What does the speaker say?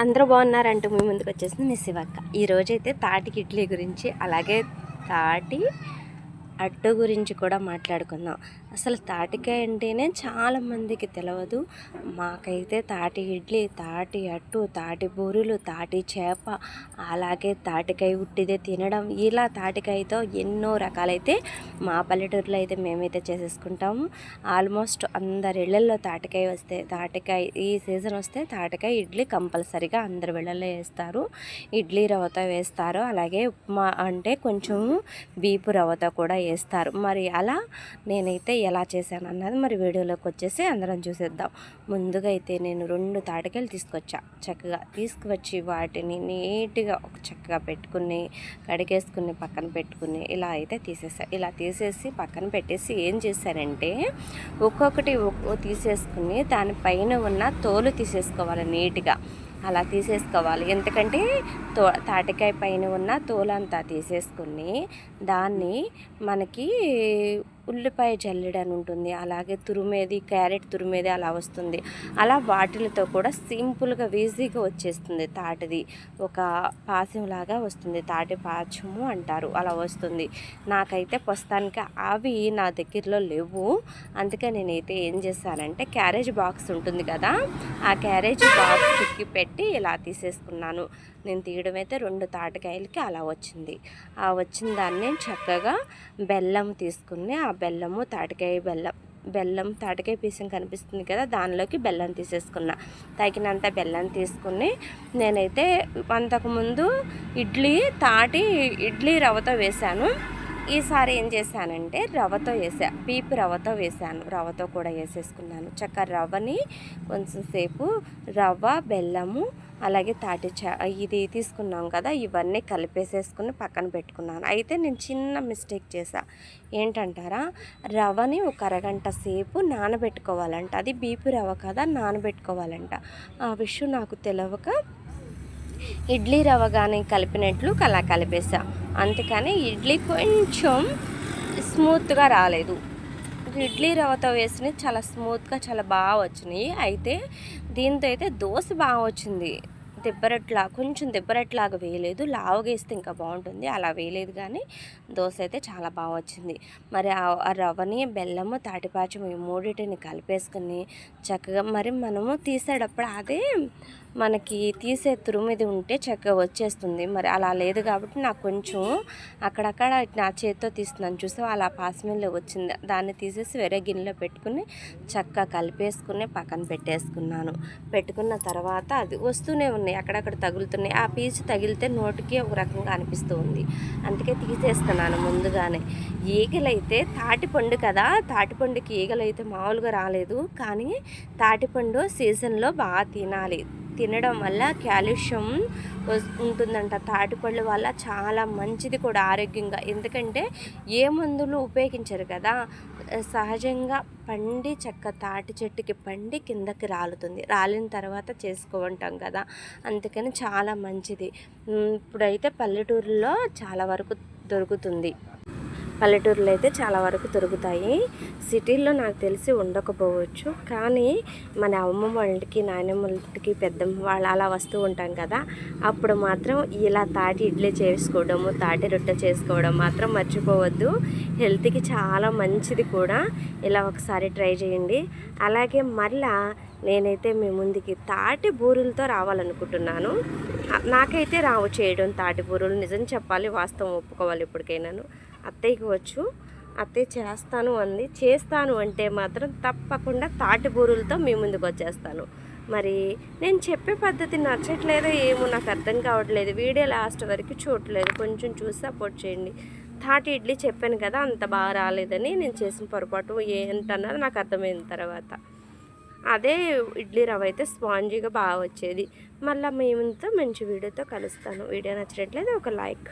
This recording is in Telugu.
అందరూ బాగున్నారంటూ మీ ముందుకు వచ్చేసింది మీ శివక్క. ఈరోజైతే తాటికి ఇడ్లీ గురించి అలాగే తాటి అట్టు గురించి కూడా మాట్లాడుకుందాం. అసలు తాటికాయ అంటేనే చాలామందికి తెలియదు. మాకైతే తాటి ఇడ్లీ, తాటి అట్టు, తాటి బూరెలు, తాటి చేప, అలాగే తాటికాయ ఉట్టిదే తినడం, ఇలా తాటికాయతో ఎన్నో రకాలైతే మా పల్లెటూరులో అయితే మేమైతే చేసేసుకుంటాము. ఆల్మోస్ట్ అందరి ఇళ్ళల్లో తాటికాయ వస్తే, తాటికాయ ఈ సీజన్ వస్తే తాటికాయ ఇడ్లీ కంపల్సరీగా అందరి ఇళ్ళల్లో వేస్తారు. ఇడ్లీ రవ్వతో వేస్తారు, అలాగే ఉప్మా అంటే కొంచెం బీపు రవ్వతో కూడా వేస్తారు. మరి అలా నేనైతే ఎలా చేశాను అన్నది మరి వీడియోలోకి వచ్చేసి అందరం చూసేద్దాం. ముందుగా అయితే నేను 2 తాటికాయలు చక్కగా తీసుకువచ్చి వాటిని నీట్గా చక్కగా పెట్టుకుని కడిగేసుకుని పక్కన పెట్టుకుని ఇలా అయితే ఇలా తీసేసి పక్కన పెట్టేసి ఏం చేశానంటే ఒక్కొక్కటి తీసేసుకుని దానిపైన ఉన్న తోలు తీసేసుకోవాలి నీట్గా. అలా తీసేసుకోవాలి, ఎందుకంటే తాటికాయ పైన ఉన్న తోలంతా తీసేసుకుని దాన్ని మనకి ఉల్లిపాయ జల్లెడ అని ఉంటుంది, అలాగే తురిమేది, క్యారెట్ తురిమేది అలా వస్తుంది. అలా వాటిలతో కూడా సింపుల్గా ఈజీగా వచ్చేస్తుంది. తాటిది ఒక పాశంలాగా వస్తుంది, తాటి పాచము అంటారు, అలా వస్తుంది. నాకైతే ప్రస్తుతానికి అవి నా దగ్గరలో లేవు. అందుకే నేనైతే ఏం చేశానంటే క్యారేజ్ బాక్స్ ఉంటుంది కదా, ఆ క్యారేజ్ బాక్స్కి పెట్టి ఇలా తీసేసుకున్నాను. నేను తీయడం అయితే 2 తాటికాయలకి అలా వచ్చింది. ఆ వచ్చిన దాన్ని చక్కగా బెల్లం తీసుకుని ఆ బెల్లము బెల్లం తాటికాయ పీసం కనిపిస్తుంది కదా, దానిలోకి బెల్లం తీసేసుకున్నా. తగినంత బెల్లం తీసుకుని నేనైతే అంతకుముందు ఇడ్లీ రవ్వతో వేశాను. ఈసారి ఏం చేశానంటే రవ్వతో పీపు రవ్వతో వేశాను. రవ్వతో కూడా వేసేసుకున్నాను. చక్కగా రవ్వని కొంచెం సేపు బెల్లము అలాగే ఇది తీసుకున్నాం కదా, ఇవన్నీ కలిపేసేసుకుని పక్కన పెట్టుకున్నాను. అయితే నేను చిన్న మిస్టేక్ చేశా. ఏంటంటారా, రవ్వని ఒక అరగంట సేపు నానబెట్టుకోవాలంట. అది బీపు రవ్వ కదా, నానబెట్టుకోవాలంట. ఆ విషయం నాకు తెలియక ఇడ్లీ రవ్వ కానీ కలిపినట్లు అలా కలిపేసా. అందుకని ఇడ్లీ కొంచెం స్మూత్గా రాలేదు. ఇడ్లీ రవ్వతో వేసినవి చాలా స్మూత్గా చాలా బాగా వచ్చినాయి. అయితే దీంతో అయితే దోశ బాగా వచ్చింది. కొంచెం దెబ్బరట్లాగా వేయలేదు, లావుగా వేస్తే ఇంకా బాగుంటుంది, అలా వేయలేదు. కానీ దోశ అయితే చాలా బాగా వచ్చింది. మరి ఆ రవ్వని, బెల్లము, తాటిపాచం ఈ మూడింటిని కలిపేసుకుని చక్కగా మరి మనము తీసేటప్పుడు అదే మనకి తీసే తురుమిది ఉంటే చక్కగా వచ్చేస్తుంది. మరి అలా లేదు కాబట్టి నాకు కొంచెం అక్కడక్కడ నా చేతితో తీస్తున్నాను చూసి అలా పాస్మిల్లో వచ్చింది. దాన్ని తీసేసి వేరే గిన్నెలో పెట్టుకుని చక్కగా కలిపేసుకుని పక్కన పెట్టుకున్న తర్వాత అది వస్తూనే ఉన్నాయి, అక్కడక్కడ తగులుతున్నాయి. ఆ పీచు తగిలితే నోటికి ఒక రకంగా అనిపిస్తూ ఉంది. అందుకే తీసేస్తున్నాను ముందుగానే. ఈగలైతే తాటిపండు కదా, తాటిపండుకి ఈగలైతే మామూలుగా రాలేదు. కానీ తాటిపండు సీజన్లో బాగా తినడం వల్ల కాల్షియం ఉంటుందంట. తాటిపళ్ళు వల్ల చాలా మంచిది కూడా ఆరోగ్యంగా. ఎందుకంటే ఏ మందులు ఉపయోగించరు కదా, సహజంగా పండి తాటి చెట్టుకి పండి కిందకి రాలిన తర్వాత చేసుకుంటాం కదా, అందుకని చాలా మంచిది. ఇప్పుడైతే పల్లెటూరులో చాలా వరకు దొరుకుతుంది. పల్లెటూరులో అయితే చాలా వరకు దొరుకుతాయి. సిటీల్లో నాకు తెలిసి ఉండకపోవచ్చు. కానీ మన అమ్మమ్మ వాళ్ళకి, నాయనమ్మ వాళ్ళకి, పెద్దమ్మ వాళ్ళు అలా వస్తూ ఉంటాం కదా, అప్పుడు మాత్రం ఇలా తాటి ఇడ్లీ చేసుకోవడము, తాటి రొట్టె చేసుకోవడం మాత్రం మర్చిపోవద్దు. హెల్త్కి చాలా మంచిది కూడా. ఇలా ఒకసారి ట్రై చేయండి. అలాగే మళ్ళా నేనైతే మీ ముందుకి తాటి బూరెలతో రావాలనుకుంటున్నాను. నాకైతే రావు చేయడం తాటి బూరెలు, నిజం చెప్పాలి, వాస్తవం ఒప్పుకోవాలి. ఇప్పటికైనాను అత్తయ్యకి వచ్చు, అత్తయ్య చేస్తాను అంటే మాత్రం తప్పకుండా తాటి బూరెలతో మీ ముందుకు వచ్చేస్తాను. మరి నేను చెప్పే పద్ధతి నచ్చట్లేదో ఏమో, నాకు అర్థం కావట్లేదు. వీడియో లాస్ట్ వరకు చూడలేదు, కొంచెం చూసి సపోర్ట్ చేయండి. తాటి ఇడ్లీ చెప్పాను కదా, అంత బాగా రాలేదని, నేను చేసిన పొరపాటు ఏంటన్నది నాకు అర్థమైన తర్వాత అదే ఇడ్లీ రవ్వ అయితే స్పాంజీగా బాగా వచ్చేది. మళ్ళీ మేమంతా మంచి వీడియోతో కలుస్తాను. వీడియో నచ్చినట్లయితే ఒక లైక్.